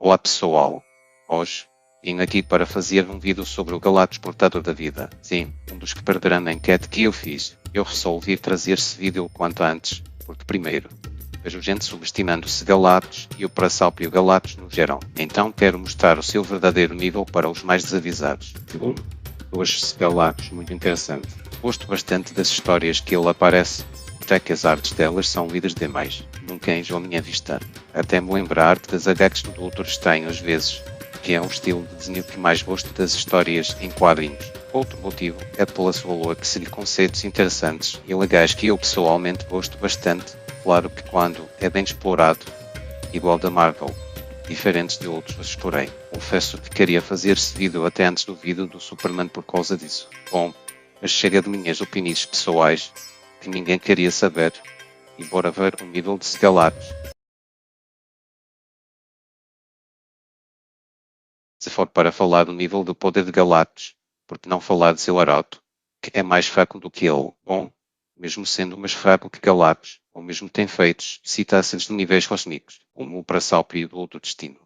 Olá pessoal, hoje vim aqui para fazer um vídeo sobre o Galactus Portador da Vida. Sim, um dos que perderão na enquete que eu fiz. Eu resolvi trazer esse vídeo o quanto antes, porque primeiro, vejo gente subestimando-se Galactus e o Prasalpio Galactus no geral. Então quero mostrar o seu verdadeiro nível para os mais desavisados. Segundo, duas Galactus muito interessante. Gosto bastante das histórias que ele aparece, até que as artes delas são lidas demais. Nunca enjoo a minha vista. Até me lembrar das HQs do Doutor Estranho às vezes, que é um estilo de desenho que mais gosto das histórias em quadrinhos. Outro motivo é pela sua lore que segue conceitos interessantes e legais que eu pessoalmente gosto bastante, claro que quando é bem explorado, igual da Marvel, diferentes de outros os explorei. Confesso que queria fazer esse vídeo até antes do vídeo do Superman por causa disso. Bom, mas chega de minhas opiniões pessoais, que ninguém queria saber, e bora ver o nível de Galactus. Se for para falar do nível do poder de Galactus, por que não falar de seu arauto, que é mais fraco do que ele? Bom, mesmo sendo mais fraco que Galactus, ou mesmo tem feitos citáceos de níveis cósmicos, como o Prasalpio do Outro Destino.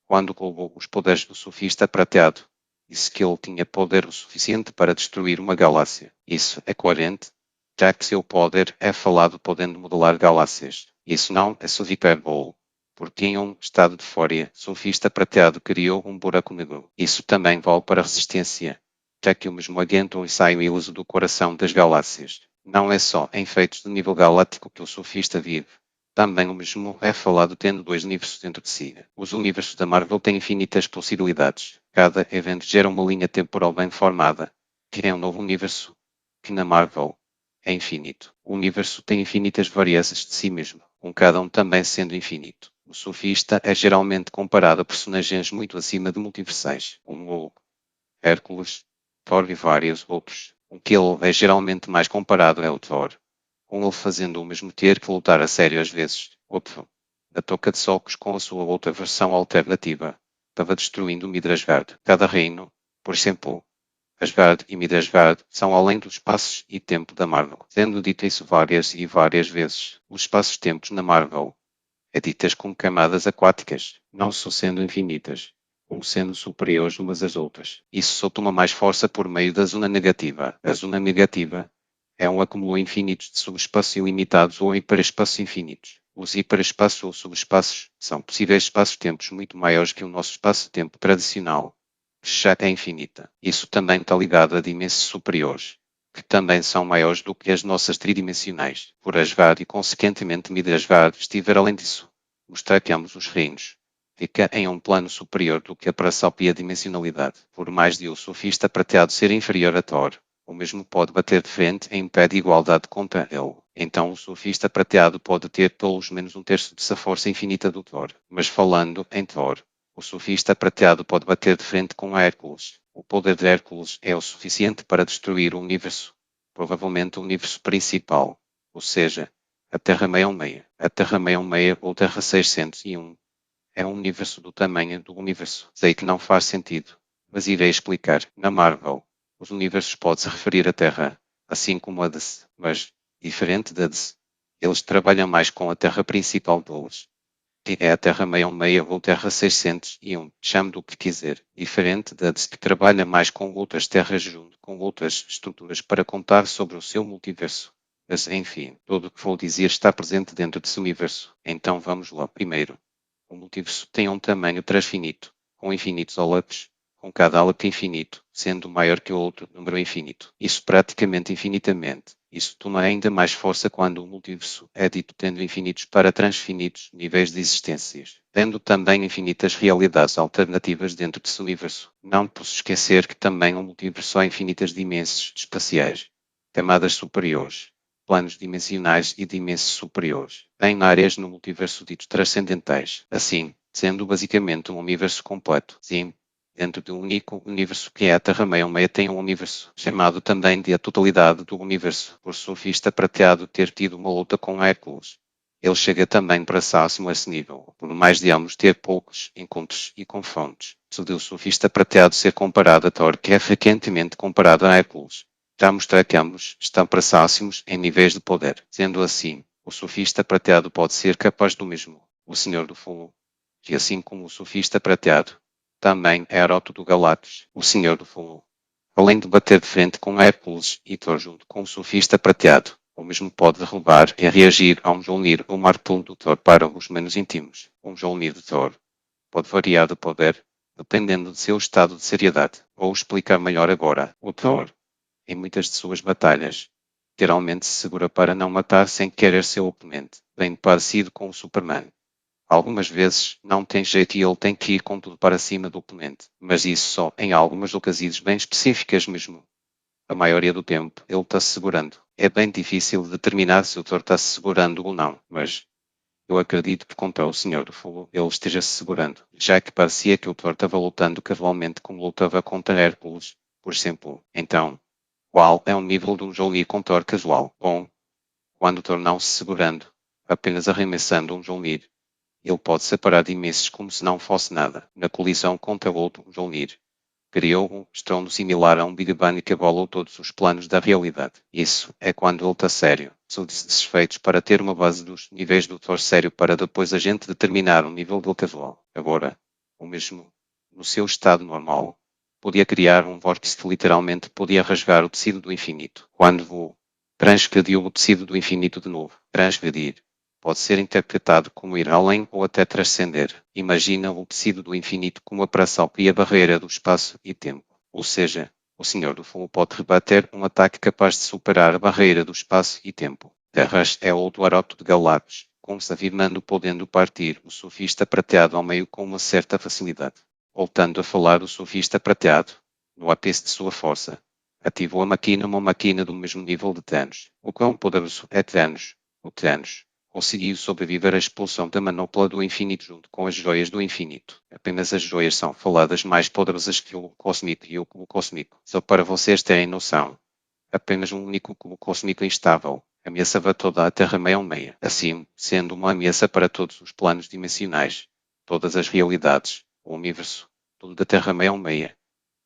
Quando roubou os poderes do Sofista Prateado, disse que ele tinha poder o suficiente para destruir uma galáxia. Isso é coerente, já que seu poder é falado podendo modelar galáxias. Isso não é só hipérbole, porque em um estado de fúria, Sofista Prateado criou um buraco negro. Isso também vale para a resistência, já que o mesmo aguenta e sai ileso do coração das galáxias. Não é só em feitos de nível galáctico que o Sofista vive. Também o mesmo é falado tendo dois universos dentro de si. Os universos da Marvel têm infinitas possibilidades. Cada evento gera uma linha temporal bem formada, que é um novo universo, que na Marvel é infinito. O universo tem infinitas variâncias de si mesmo, com cada um também sendo infinito. O Sofista é geralmente comparado a personagens muito acima de multiversais, como o Hércules, Thor e vários outros. O que ele é geralmente mais comparado é o Thor, com ele fazendo o mesmo ter que lutar a sério às vezes. Outro, a toca de socos com a sua outra versão alternativa, estava destruindo Midgard. Cada reino, por exemplo, Asgard e Midgard são além dos espaços e tempo da Marvel. Sendo dito isso várias e várias vezes, os espaços-tempos na Marvel é ditas como camadas aquáticas, não só sendo infinitas, como sendo superiores umas às outras. Isso só toma mais força por meio da zona negativa. A zona negativa é um acúmulo infinito de subespaços ilimitados ou hiperespaços infinitos. Os hiperespaços ou subespaços são possíveis espaços-tempos muito maiores que o nosso espaço-tempo tradicional, que já é infinita. Isso também está ligado a dimensões superiores, que também são maiores do que as nossas tridimensionais. Por Asgard e consequentemente Midgard estiver além disso, mostrar que ambos os reinos fica em um plano superior do que a Prasalpia dimensionalidade. Por mais de o Sofista Prateado ser inferior a Thor, o mesmo pode bater de frente em pé de igualdade contra ele. Então o Sofista Prateado pode ter pelo menos um terço dessa força infinita do Thor. Mas falando em Thor, o Sofista Prateado pode bater de frente com Hércules. O poder de Hércules é o suficiente para destruir o universo, provavelmente o universo principal, ou seja, a Terra 616. A Terra 616 ou Terra 601 é um universo do tamanho do universo. Sei que não faz sentido, mas irei explicar. Na Marvel, os universos podem se referir à Terra, assim como a DC, mas, diferente da DC, eles trabalham mais com a Terra principal deles, que é a Terra 616 ou Terra 601, chame do que quiser. Diferente da DC, que trabalha mais com outras terras junto com outras estruturas para contar sobre o seu multiverso. Mas, enfim, tudo o que vou dizer está presente dentro desse universo. Então vamos lá. Primeiro, o multiverso tem um tamanho transfinito, com infinitos óleos, com cada ólepo infinito, sendo maior que o outro número infinito. Isso praticamente infinitamente. Isso toma ainda mais força quando o multiverso é dito tendo infinitos para transfinitos níveis de existências, tendo também infinitas realidades alternativas dentro desse universo. Não posso esquecer que também o multiverso há infinitas dimensões espaciais, camadas superiores, planos dimensionais e dimensões superiores. Tem áreas no multiverso ditos transcendentais, assim, sendo basicamente um universo completo. Sim, dentro de um único universo que é a Terra 616 tem um universo, chamado também de a totalidade do universo, por Sofista Prateado ter tido uma luta com Hércules. Ele chega também para próximo a esse nível, por mais de ambos ter poucos encontros e confrontos. O Sofista Prateado ser comparado a Thor, que é frequentemente comparado a Hércules. Já mostrar que ambos estão próximos em níveis de poder. Sendo assim, o Sofista Prateado pode ser capaz do mesmo. O Senhor do Fogo e assim como o sofista prateado, também é Aroto do Galates, o senhor do fogo. Além de bater de frente com Hércules e Thor junto com o sofista prateado, o mesmo pode derrubar e reagir a um Mjolnir ou martelo do Thor para os menos íntimos. Um Mjolnir de Thor pode variar de poder, dependendo de seu estado de seriedade. Vou explicar melhor agora. O Thor, em muitas de suas batalhas, geralmente se segura para não matar sem querer seu oponente, bem parecido com o Superman. Algumas vezes não tem jeito e ele tem que ir com tudo para cima do oponente, mas isso só em algumas ocasiões bem específicas mesmo. A maioria do tempo ele está se segurando. É bem difícil determinar se o Thor está se segurando ou não, mas eu acredito que contra o Senhor do Fogo ele esteja se segurando, já que parecia que o Thor estava lutando casualmente como lutava contra Hércules, por exemplo. Então, qual é o nível de um Mjolnir com Thor casual? Bom, quando o Thor não se segurando, apenas arremessando um Mjolnir, ele pode separar de imensos como se não fosse nada. Na colisão contra outro Mjolnir, criou um estrondo similar a um Big Bang que abalou todos os planos da realidade. Isso é quando ele está sério. São desfeitos para ter uma base dos níveis do Thor sério para depois a gente determinar o nível do casual. Agora, o mesmo, no seu estado normal, podia criar um vórtice que literalmente podia rasgar o tecido do infinito. Quando vou transgrediu o tecido do infinito de novo. Transgredir pode ser interpretado como ir além ou até transcender. Imagina o tecido do infinito como a parasalpa e a barreira do espaço e tempo. Ou seja, o Senhor do Fogo pode rebater um ataque capaz de superar a barreira do espaço e tempo. Terras é outro Aroto de Galactus, como se afirmando podendo partir o sofista prateado ao meio com uma certa facilidade. Voltando a falar do sofista prateado, no ápice de sua força, ativou a máquina uma máquina do mesmo nível de Thanos. O quão poderoso é Thanos? O Thanos conseguiu sobreviver à expulsão da manopla do infinito junto com as joias do infinito. Apenas as joias são faladas mais poderosas que o cósmico e o cubo cósmico. Só para vocês terem noção, apenas um único cubo cósmico instável ameaçava toda a Terra meia-meia, assim sendo uma ameaça para todos os planos dimensionais, todas as realidades, o universo, tudo da Terra meia-meia,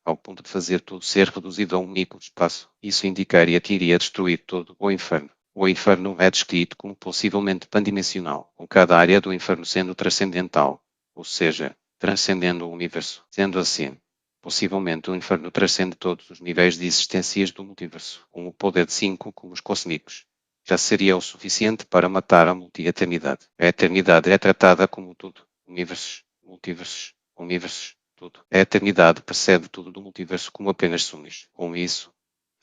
ao ponto de fazer tudo ser reduzido a um único espaço. Isso indicaria que iria destruir todo o inferno. O inferno é descrito como possivelmente pandimensional, com cada área do inferno sendo transcendental, ou seja, transcendendo o universo. Sendo assim, possivelmente o inferno transcende todos os níveis de existências do multiverso, com o poder de 5 como os cósmicos. Já seria o suficiente para matar a multi-eternidade. A eternidade é tratada como tudo, universos, multiversos, universos, tudo. A eternidade percebe tudo do multiverso como apenas sonhos. Com isso,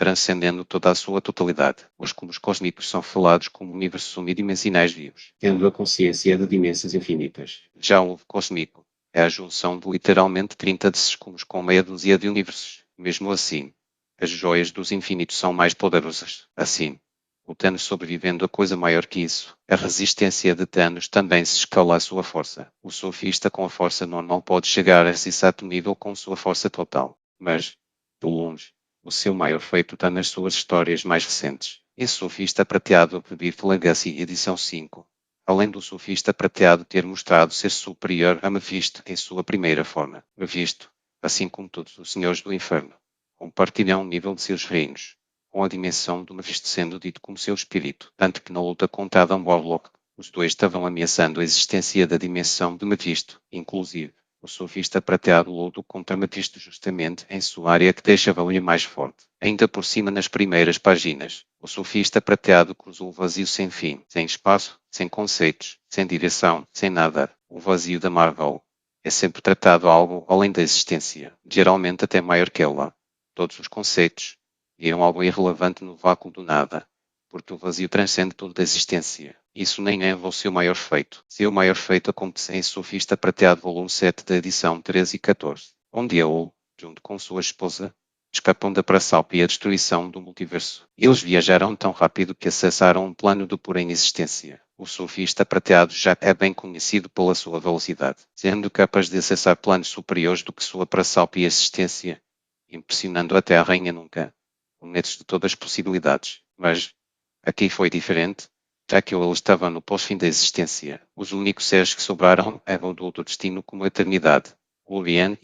transcendendo toda a sua totalidade. Os cubos cósmicos são falados como universos unidimensionais vivos, tendo a consciência de dimensões infinitas. Já o cósmico é a junção de literalmente 30 desses cubos com meia dúzia de universos. Mesmo assim, as joias dos infinitos são mais poderosas. Assim, o Thanos sobrevivendo a coisa maior que isso. A resistência de Thanos também se escala à sua força. O sofista com a força normal pode chegar a esse exato nível com sua força total. Mas, de longe, o seu maior feito está nas suas histórias mais recentes. Esse sofista prateado de Beef Legacy Edição 5. Além do sofista prateado ter mostrado ser superior a Mephisto em sua primeira forma. Mephisto, assim como todos os senhores do inferno, compartilham o nível de seus reinos, com a dimensão do Mephisto sendo dito como seu espírito, tanto que na luta contra Adam Warlock, os dois estavam ameaçando a existência da dimensão de Mephisto, inclusive. O sofista prateado lutou contra Mephisto justamente em sua área que deixava-lhe mais forte. Ainda por cima nas primeiras páginas, o sofista prateado cruzou o vazio sem fim, sem espaço, sem conceitos, sem direção, sem nada. O vazio da Marvel é sempre tratado algo além da existência, geralmente até maior que ela. Todos os conceitos viram algo irrelevante no vácuo do nada, porque o vazio transcende toda a existência. Isso nem é o seu maior feito. Seu maior feito acontece em Sofista Prateado volume 7 da edição 13 e 14, onde ele, junto com sua esposa, escapam da Prasalpa e a destruição do multiverso. Eles viajaram tão rápido que acessaram um plano de pura inexistência. O Sofista Prateado já é bem conhecido pela sua velocidade, sendo capaz de acessar planos superiores do que sua Prasalpa e existência, impressionando até a Rainha Nunca, com netos de todas as possibilidades. Mas, aqui foi diferente, já que ele estava no pós-fim da existência. Os únicos seres que sobraram eram do outro destino como a eternidade. O Orion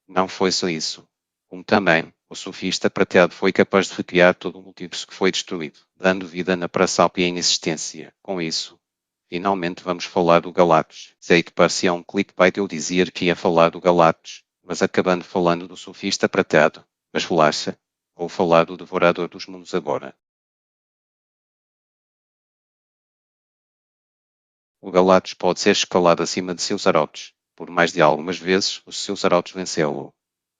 não foi só isso. Como também, o sofista prateado foi capaz de recriar todo o multiverso que foi destruído, dando vida na Prasalpa e a inexistência. Com isso, Finalmente vamos falar do Galactus. Sei que parecia um clickbait eu dizer que ia falar do Galactus, mas acabando falando do Sofista Prateado. Mas relaxa, vou falar do Devorador dos Mundos agora. O Galactus pode ser escalado acima de seus arautos. Por mais de algumas vezes, os seus arautos venceu-o.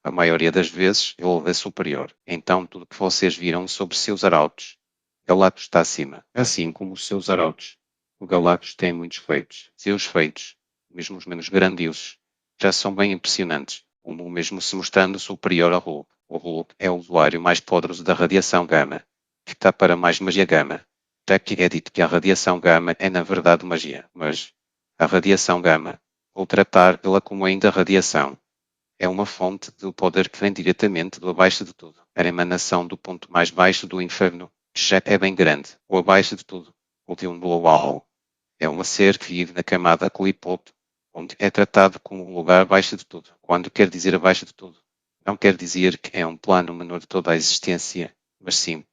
A maioria das vezes, ele é superior. Então, tudo que vocês viram sobre seus arautos, Galactus está acima, assim como os seus arautos. O Galactus tem muitos feitos. Seus feitos, mesmo os menos grandiosos, já são bem impressionantes, como o mesmo se mostrando superior ao Hulk. O Hulk é o usuário mais poderoso da radiação gama, que está para mais magia gama. Já que é dito que a radiação gama é na verdade magia, mas a radiação gama, ou tratar-la como ainda radiação, é uma fonte do poder que vem diretamente do abaixo de tudo. A emanação do ponto mais baixo do inferno, que já é bem grande, o abaixo de tudo, o de um global. É um ser que vive na camada Clipot, onde é tratado como um lugar abaixo de tudo. Quando quer dizer abaixo de tudo, não quer dizer que é um plano menor de toda a existência, mas sim,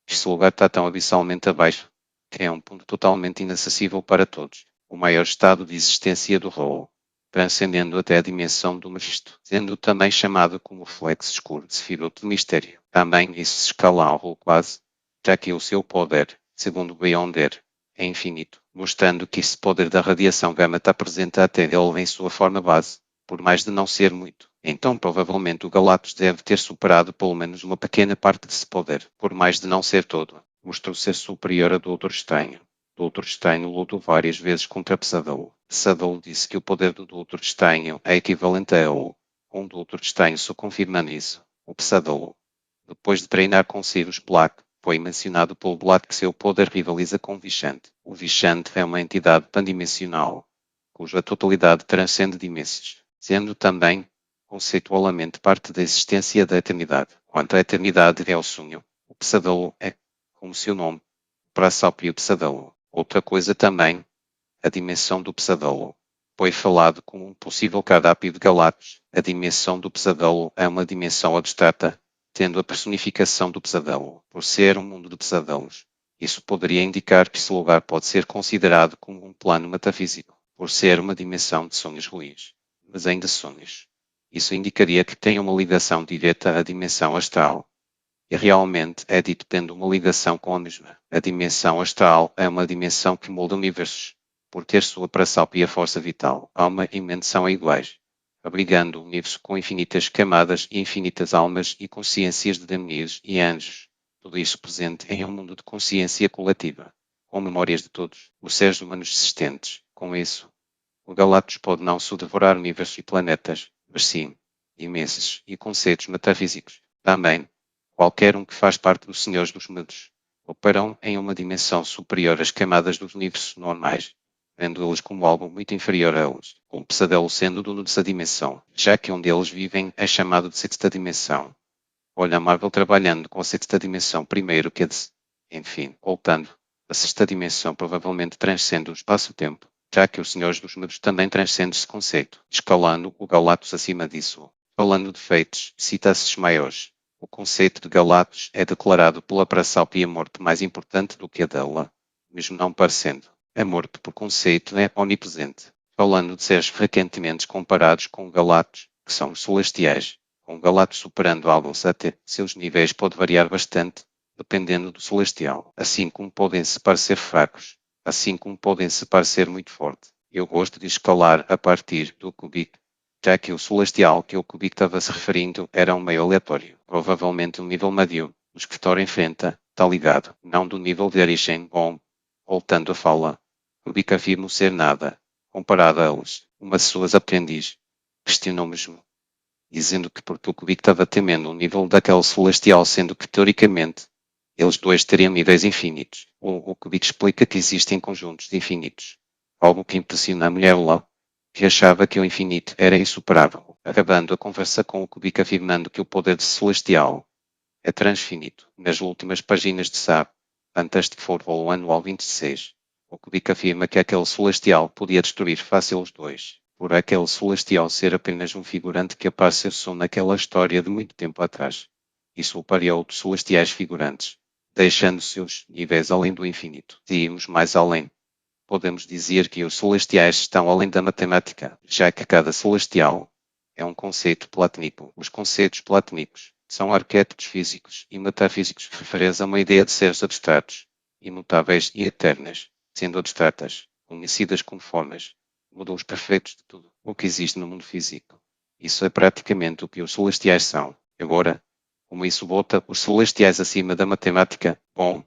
este lugar está tão abissalmente abaixo, que é um ponto totalmente inacessível para todos. O maior estado de existência do rol, transcendendo até a dimensão do Mephisto, sendo também chamado como reflexo escuro de Sefirot do mistério. Também isso se escala ao rol quase, já que o seu poder, segundo Beyonder, é infinito, mostrando que esse poder da radiação gama está presente até ele em sua forma base, por mais de não ser muito. Então provavelmente o Galactus deve ter superado pelo menos uma pequena parte desse poder, por mais de não ser todo. Mostrou ser superior a Doutor Estranho. Doutor Estranho lutou várias vezes contra Pesadelo. Pesadelo disse que o poder do Doutor Estranho é equivalente a ele. Um Doutor Estranho só confirma isso. O Pesadelo, depois de treinar com Sirius Black, foi mencionado pelo Black que seu poder rivaliza com o Vichante. O Vichante é uma entidade pandimensional, cuja totalidade transcende dimensões, sendo também, conceitualmente, parte da existência da eternidade. Quanto à eternidade é o sonho, o pesadelo é, como seu nome, para próprio pesadelo. Outra coisa também, a dimensão do pesadelo. Foi falado como um possível cardápio de Galactus. A dimensão do pesadelo é uma dimensão abstrata, tendo a personificação do pesadelo, por ser um mundo de pesadelos. Isso poderia indicar que esse lugar pode ser considerado como um plano metafísico, por ser uma dimensão de sonhos ruins, mas ainda sonhos. Isso indicaria que tem uma ligação direta à dimensão astral. E realmente é dito tendo uma ligação com a mesma. A dimensão astral é uma dimensão que molda universos, por ter sua própria força vital, alma e mente são iguais, abrigando o universo com infinitas camadas e infinitas almas e consciências de demônios e anjos. Tudo isso presente em um mundo de consciência coletiva, com memórias de todos os seres humanos existentes. Com isso, o Galactus pode não só devorar universos e planetas, mas sim, imensos e conceitos metafísicos. Também, qualquer um que faz parte dos Senhores dos Mundos, operam em uma dimensão superior às camadas dos universos normais, vendo eles como algo muito inferior a eles, com o pesadelo sendo dono dessa dimensão, já que onde eles vivem é chamado de sexta dimensão. Olha a Marvel trabalhando com a sexta dimensão primeiro que a de... Enfim, voltando, a sexta dimensão provavelmente transcende o espaço-tempo, já que os Senhores dos Mundos também transcendem esse conceito, escalando o Galactus acima disso. Falando de feitos, cita-se maiores. O conceito de Galactus é declarado pela própria morte mais importante do que a dela, mesmo não parecendo. A morte, por conceito, é onipresente. Falando de seres frequentemente comparados com Galactus, que são os celestiais, com Galactus superando alguns até seus níveis pode variar bastante, dependendo do celestial, assim como podem se parecer fracos, assim como podem se parecer muito fortes. Eu gosto de escalar a partir do cubic, já que o celestial que o cubic estava se referindo era um meio aleatório, provavelmente um nível médio. O escritor enfrenta, está ligado, não do nível de origem. Bom, voltando à fala, cubic afirma ser nada, comparado a eles. Uma de suas aprendizes questionou-me, dizendo que porque o cubic estava temendo o nível daquele celestial, sendo que teoricamente eles dois teriam níveis infinitos. O cubic explica que existem conjuntos infinitos, algo que impressiona a mulher lá, que achava que o infinito era insuperável, acabando a conversa com o cubic afirmando que o poder de celestial é transfinito. Nas últimas páginas de SAP, Fantastic Four Volume Anual 26, o cubic afirma que aquele celestial podia destruir fácil os dois, por aquele celestial ser apenas um figurante que apareceu só naquela história de muito tempo atrás. Isso o pareou outros celestiais figurantes, deixando seus níveis além do infinito. Se irmos mais além, podemos dizer que os celestiais estão além da matemática, já que cada celestial é um conceito platônico. Os conceitos platônicos são arquétipos físicos e metafísicos que referem a uma ideia de seres abstratos, imutáveis e eternas, sendo abstratas, conhecidas como formas, modelos perfeitos de tudo o que existe no mundo físico. Isso é praticamente o que os celestiais são. Agora, como isso bota os celestiais acima da matemática? Bom,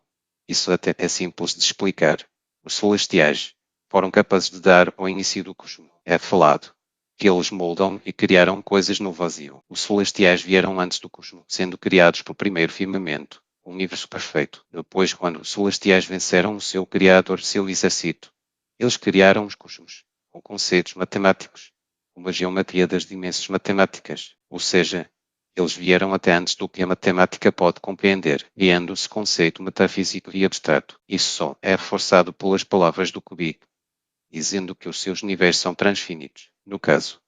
isso até é simples de explicar. Os celestiais foram capazes de dar ao início do cosmos. É falado que eles moldam e criaram coisas no vazio. Os celestiais vieram antes do cosmos, sendo criados pelo primeiro firmamento, o universo perfeito. Depois, quando os celestiais venceram o seu criador, seu exército, eles criaram os cosmos, com conceitos matemáticos, como a geometria das dimensões matemáticas, ou seja, eles vieram até antes do que a matemática pode compreender, criando-se conceito metafísico e abstrato. Isso só é reforçado pelas palavras do Kubik, dizendo que os seus níveis são transfinitos. No caso,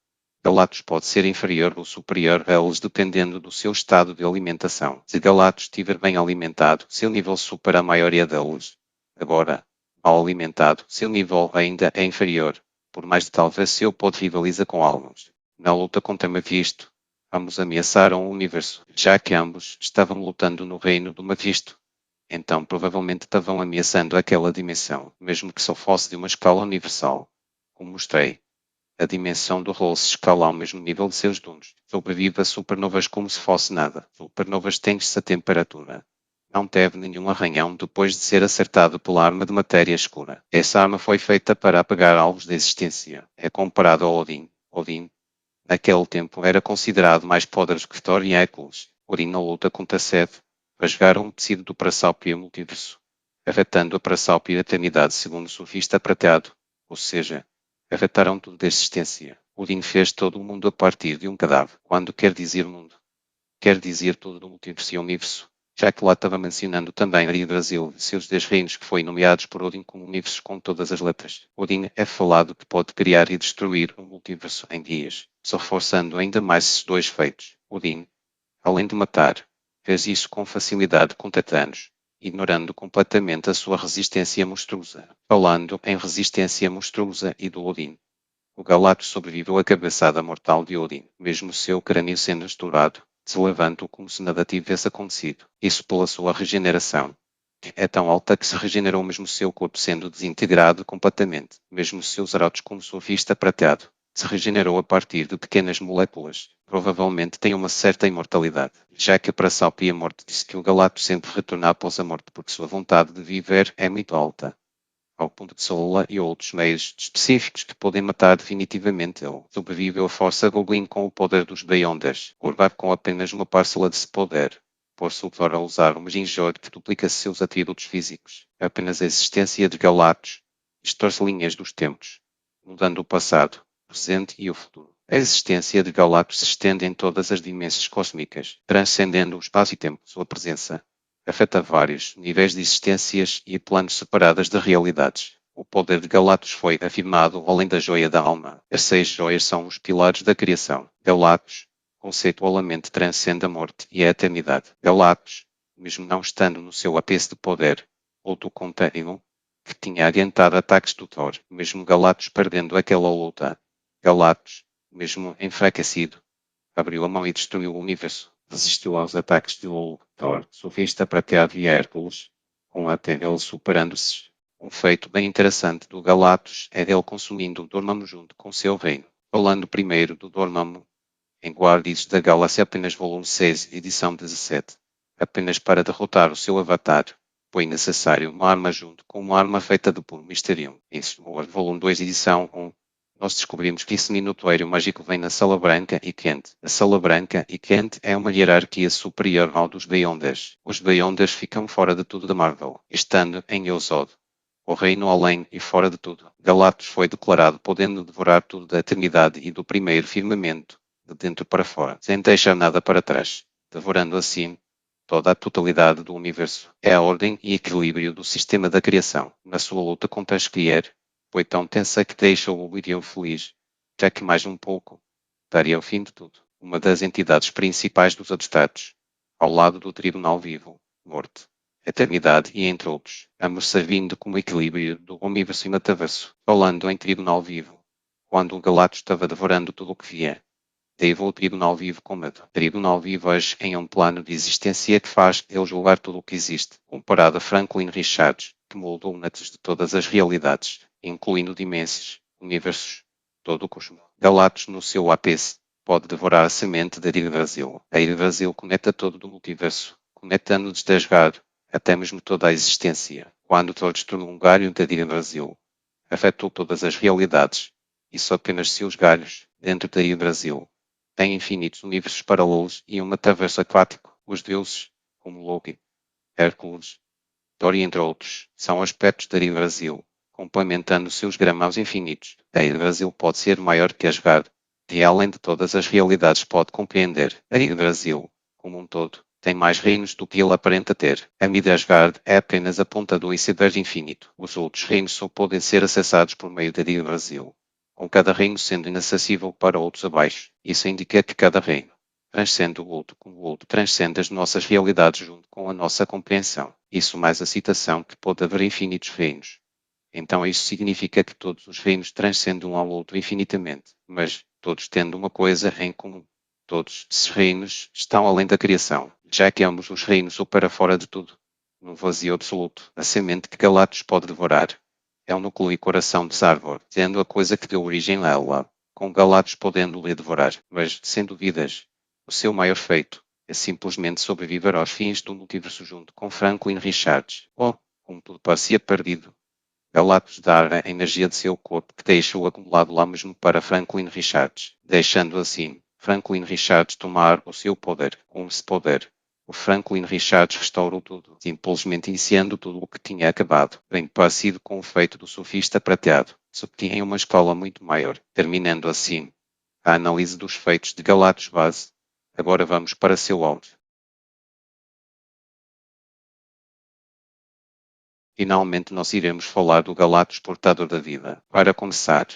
Galatos pode ser inferior ou superior a eles dependendo do seu estado de alimentação. Se Galatos estiver bem alimentado, seu nível supera a maioria deles. Agora, mal alimentado, seu nível ainda é inferior, por mais de talvez seu pode rivaliza com alguns. Na luta contra Mephisto, ambos ameaçaram o universo, já que ambos estavam lutando no reino do Mephisto. Então provavelmente estavam ameaçando aquela dimensão, mesmo que só fosse de uma escala universal. Como mostrei, a dimensão do rolo se escala ao mesmo nível de seus donos. Sobrevive a supernovas como se fosse nada. Supernovas têm-se a temperatura. Não teve nenhum arranhão depois de ser acertado pela arma de matéria escura. Essa arma foi feita para apagar alvos da existência. É comparado ao Odin. Odin, naquele tempo, era considerado mais poderoso que Thor e Hércules. Odin na luta contra Seth, rasgaram o tecido do Prasápio e o multiverso, afetando a Prasápio e a eternidade segundo o sofista prateado, ou seja, afetaram tudo da existência. Odin fez todo o mundo a partir de um cadáver. Quando quer dizer mundo, quer dizer todo o multiverso e o universo, já que lá estava mencionando também Ari Brasil e seus 10 reinos que foi nomeados por Odin como universos com todas as letras. Odin é falado que pode criar e destruir um multiverso em dias, só reforçando ainda mais esses dois feitos. Odin, além de matar, fez isso com facilidade contra Thanos, ignorando completamente a sua resistência monstruosa. Falando em resistência monstruosa e do Odin, o Galactus sobreviveu à cabeçada mortal de Odin, mesmo seu crânio sendo estourado, se levanta como se nada tivesse acontecido. Isso pela sua regeneração. É tão alta que se regenerou mesmo seu corpo sendo desintegrado completamente, mesmo seus arotos como sofista prateado. Se regenerou a partir de pequenas moléculas. Provavelmente tem uma certa imortalidade, já que para Salpi a morte disse que o Galactus sempre retorna após a morte porque sua vontade de viver é muito alta, ao ponto de Sola e outros meios específicos que podem matar definitivamente ele. Sobreviveu a força Goblin com o poder dos Beyonders, Orvar com apenas uma parcela desse poder. Por-se a usar um ginjor que duplica seus atributos físicos. Apenas a existência de Galactus distorce linhas dos tempos, mudando o passado, o presente e o futuro. A existência de Galactus se estende em todas as dimensões cósmicas, transcendendo o espaço e tempo. Sua presença afeta vários níveis de existências e planos separados de realidades. O poder de Galactus foi afirmado além da joia da alma. As 6 joias são os pilares da criação. Galactus, conceitualmente, transcende a morte e a eternidade. Galactus, mesmo não estando no seu ápice de poder, lutou contra Ego, que tinha adiantado ataques do Thor. Mesmo Galactus perdendo aquela luta, Galactus, mesmo enfraquecido, abriu a mão e destruiu o universo. Resistiu aos ataques de Thor, sofista prateado e Hércules, com até ele superando-se. Um feito bem interessante do Galactus é ele consumindo o Dormammu junto com seu reino. Falando primeiro do Dormammu, em Guardiões da Galáxia apenas volume 6, edição 17. Apenas para derrotar o seu avatar, foi necessário uma arma junto com uma arma feita de puro Mysterium. Isso, volume 2, edição 1. Nós descobrimos que esse minutório mágico vem na Sala Branca e Kent. A Sala Branca e Kent é uma hierarquia superior ao dos Beyonders. Os Beyonders ficam fora de tudo da Marvel, estando em Eusod, o reino além e fora de tudo. Galactus foi declarado podendo devorar tudo da eternidade e do primeiro firmamento, de dentro para fora, sem deixar nada para trás, devorando assim toda a totalidade do universo. É a ordem e equilíbrio do sistema da criação. Na sua luta contra Asclier, foi tão tensa que deixou o Irion feliz, já que mais um pouco daria o fim de tudo. Uma das entidades principais dos abstratos, ao lado do Tribunal Vivo, Morte, eternidade e entre outros, ambos servindo como equilíbrio do universo e metaverso, falando em tribunal vivo. Quando o Galactus estava devorando tudo o que via, teve o tribunal vivo com medo. O tribunal vivo age em um plano de existência que faz ele julgar tudo o que existe, comparado a Franklin Richards, que moldou netos de todas as realidades, incluindo dimensões, universos, todo o cosmos. Galactus, no seu ápice, pode devorar a semente da Yggdrasil. A Yggdrasil conecta todo o multiverso, conectando desde Asgard até mesmo toda a existência. Quando Thor destruiu um galho da Yggdrasil, afetou todas as realidades, e só apenas seus galhos, dentro da Yggdrasil, têm infinitos universos paralelos e um metaverso aquático. Os deuses, como Loki, Hércules, Thor e entre outros, são aspectos da Yggdrasil, complementando seus gramaus infinitos. A Yggdrasil pode ser maior que Asgard, e além de todas as realidades pode compreender. A Yggdrasil, como um todo, tem mais reinos do que ele aparenta ter. A Midgard é apenas a ponta do iceberg infinito. Os outros reinos só podem ser acessados por meio da Yggdrasil, com cada reino sendo inacessível para outros abaixo. Isso indica que cada reino transcende o outro, como o outro transcende as nossas realidades junto com a nossa compreensão. Isso mais a citação que pode haver infinitos reinos. Então isso significa que todos os reinos transcendem um ao outro infinitamente, mas todos tendo uma coisa em comum. Todos esses reinos estão além da criação, já que ambos os reinos operam fora de tudo, num vazio absoluto. A semente que Galactus pode devorar é o núcleo e coração de Zarvor, sendo a coisa que deu origem a ela, com Galactus podendo lhe devorar. Mas, sem dúvidas, o seu maior feito é simplesmente sobreviver aos fins do multiverso junto com Franklin Richards. Como tudo parecia perdido, Galactus dá a energia de seu corpo que deixou acumulado lá mesmo para Franklin Richards, deixando assim Franklin Richards tomar o seu poder. Com esse poder, o Franklin Richards restaurou tudo, simplesmente iniciando tudo o que tinha acabado, bem parecido com o feito do surfista prateado, só que tinha uma escala muito maior, terminando assim a análise dos feitos de Galactus base. Agora vamos para seu áudio. Finalmente nós iremos falar do Galactus portador da vida. Para começar,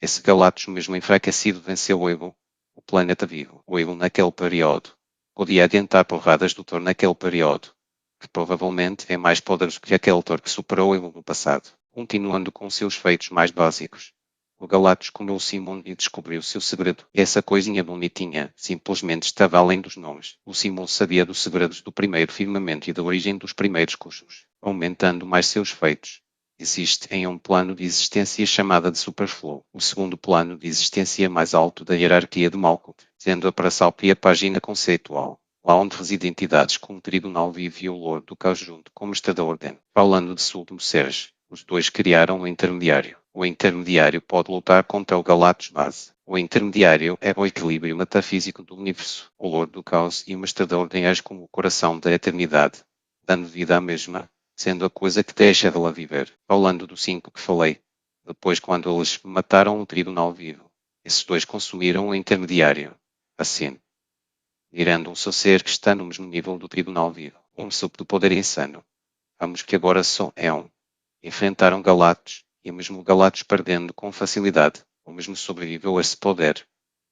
esse Galactus mesmo enfraquecido venceu o Ego, o planeta vivo. O Ego naquele período podia adiantar porradas do Thor naquele período, que provavelmente é mais poderoso que aquele Thor que superou o Ego no passado. Continuando com seus feitos mais básicos, o Galactus comeu Simon e descobriu seu segredo. Essa coisinha bonitinha simplesmente estava além dos nomes. O Simon sabia dos segredos do primeiro firmamento e da origem dos primeiros cosmos, aumentando mais seus feitos. Existe em um plano de existência chamada de Superflow, o segundo plano de existência mais alto da hierarquia de Malkuth, sendo a própria página conceitual, lá onde residem entidades como o Tribunal Vivo e o Lord do Caos junto como esta da Ordem. Falando de seu último seres, os dois criaram um intermediário. O intermediário pode lutar contra o Galactus base. O intermediário é o equilíbrio metafísico do universo. O Lord do Caos e o Mestre da Ordem agem como o coração da eternidade, dando vida à mesma, sendo a coisa que deixa dela viver. Falando do 5 que falei, depois quando eles mataram o Tribunal Vivo, esses dois consumiram o intermediário. Assim, virando um seu ser que está no mesmo nível do Tribunal Vivo, um super poder insano. Ambos que agora são enfrentaram Galactus, e mesmo Galactus perdendo com facilidade, o mesmo sobreviveu a esse poder,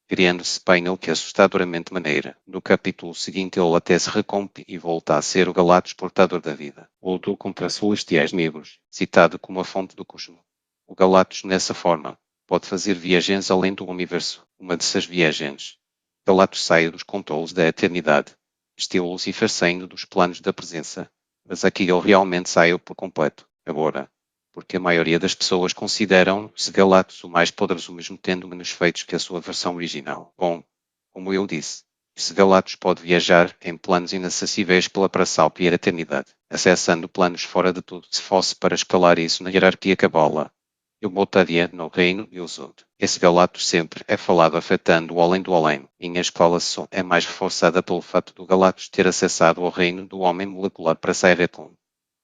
criando-se painel que assustadoramente maneira. No capítulo seguinte ele até se recompõe e volta a ser o Galactus portador da vida. Lutou contra celestiais negros, citado como a fonte do cosmos. O Galactus nessa forma pode fazer viagens além do universo. Uma dessas viagens, Galactus sai dos controles da eternidade, estilo Lucifer saindo dos planos da presença, mas aqui ele realmente saiu por completo. Agora, porque a maioria das pessoas consideram-se Galactus o mais poderoso mesmo tendo menos feitos que a sua versão original. Bom, como eu disse, esse Galactus pode viajar em planos inacessíveis pela própria eternidade, acessando planos fora de tudo. Se fosse para escalar isso na hierarquia Cabala, eu botaria no reino e os outros. Esse Galactus sempre é falado afetando o além do além. Minha escola só é mais reforçada pelo fato do Galactus ter acessado ao reino do homem molecular para Cybertron,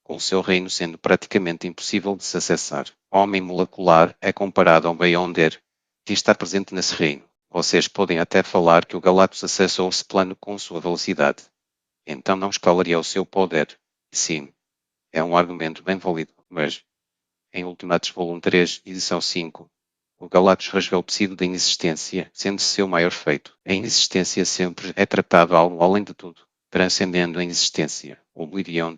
com o seu reino sendo praticamente impossível de se acessar. O homem molecular é comparado ao Beyonder, que está presente nesse reino. Vocês podem até falar que o Galactus acessou esse plano com sua velocidade. Então não escalaria o seu poder. Sim, é um argumento bem válido, mas, em Ultimates Volume 3, edição 5, o Galactus rasgou o tecido da inexistência, sendo seu maior feito. A inexistência sempre é tratada algo além de tudo, transcendendo a inexistência. O Oblivion,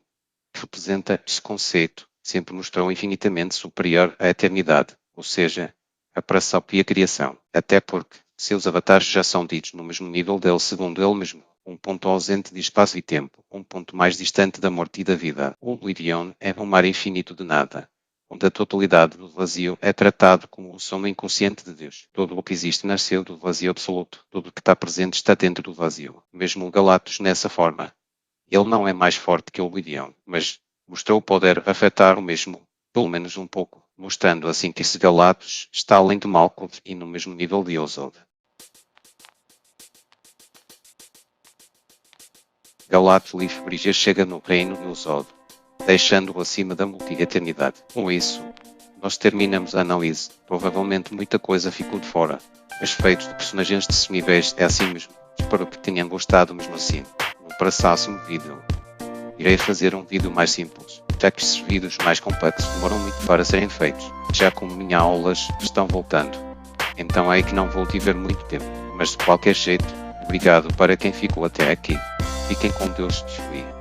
representa esse conceito, sempre mostrou infinitamente superior à eternidade, ou seja, a própria criação. Até porque seus avatares já são ditos no mesmo nível dele, segundo ele mesmo. Um ponto ausente de espaço e tempo, um ponto mais distante da morte e da vida. O Oblivion é um mar infinito de nada, onde a totalidade do vazio é tratado como o sono inconsciente de Deus. Tudo o que existe nasceu do vazio absoluto. Tudo o que está presente está dentro do vazio. Mesmo o Galactus nessa forma. Ele não é mais forte que o Oblivion, mas mostrou poder afetar o mesmo, pelo menos um pouco, mostrando assim que esse Galactus está além de Malkuth e no mesmo nível de Ozod. Galactus Livre chega no reino de Ozod, deixando-o acima da multi-eternidade. Com isso, nós terminamos a análise. Provavelmente muita coisa ficou de fora. Os feitos de personagens desses níveis é assim mesmo. Espero que tenham gostado mesmo assim. No próximo vídeo, irei fazer um vídeo mais simples, já que esses vídeos mais complexos demoram muito para serem feitos, já como minhas aulas estão voltando. Então é aí que não vou tiver muito tempo, mas de qualquer jeito, obrigado para quem ficou até aqui. Fiquem com Deus. Fui.